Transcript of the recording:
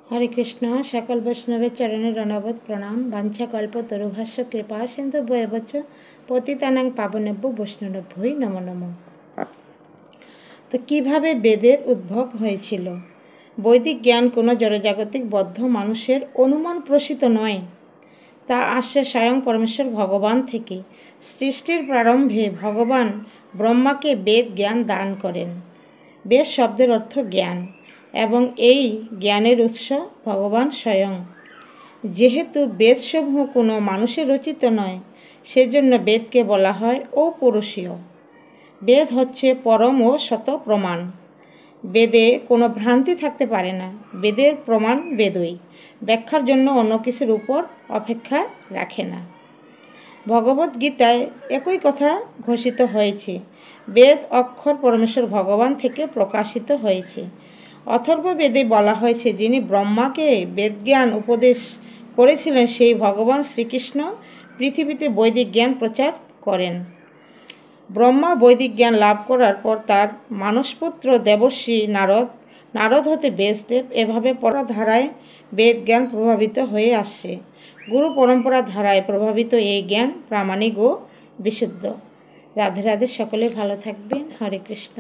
हरे कृष्ण। सकल वैष्णव चरण रणवत प्रणाम। वांछा कल्पतरुभ्यश्च कृपा सिंधु भयवच पतितानां पावनेभ्यो বৈষ্ণবেভ্যো নমো নমঃ। তো কীভাবে বেদের উদ্ভব হয়েছিল? বৈদিক জ্ঞান কোনো জড়জাগতিক বদ্ধ মানুষের অনুমান প্রসূত নয়, তা আসছে স্বয়ং পরমেশ্বর ভগবান থেকে। সৃষ্টির প্রারম্ভে ভগবান ব্রহ্মাকে বেদ জ্ঞান দান করেন। বেদ শব্দের অর্থ জ্ঞান, এবং এই জ্ঞানের উৎস ভগবান স্বয়ং। যেহেতু বেদসমূহ কোনো মানুষের রচিত নয়, সেজন্য বেদকে বলা হয় অপৌরুষীয়। বেদ হচ্ছে পরম ও শত প্রমাণ। বেদে কোনো ভ্রান্তি থাকতে পারে না। বেদের প্রমাণ বেদই, ব্যাখ্যার জন্য অন্য কিছুর উপর অপেক্ষা রাখে না। ভগবদ্গীতায় একই কথা ঘোষিত হয়েছে। বেদ অক্ষর পরমেশ্বর ভগবান থেকে প্রকাশিত হয়েছে। অথর্ববেদে বলা হয়েছে, যিনি ব্রহ্মাকে বেদজ্ঞান উপদেশ করেছিলেন সেই ভগবান শ্রীকৃষ্ণ পৃথিবীতে বৈদিক জ্ঞান প্রচার করেন। ব্রহ্মা বৈদিক জ্ঞান লাভ করার পর তার মানসপুত্র দেবর্ষি নারদ হতে ব্যাসদেব, এভাবে পরধারায় বেদ জ্ঞান প্রভাবিত হয়ে আসছে। গুরু পরম্পরা ধারায় প্রভাবিত এই জ্ঞান প্রামাণিক ও বিশুদ্ধ। রাধে রাধে। সকলে ভালো থাকবেন। হরে কৃষ্ণ।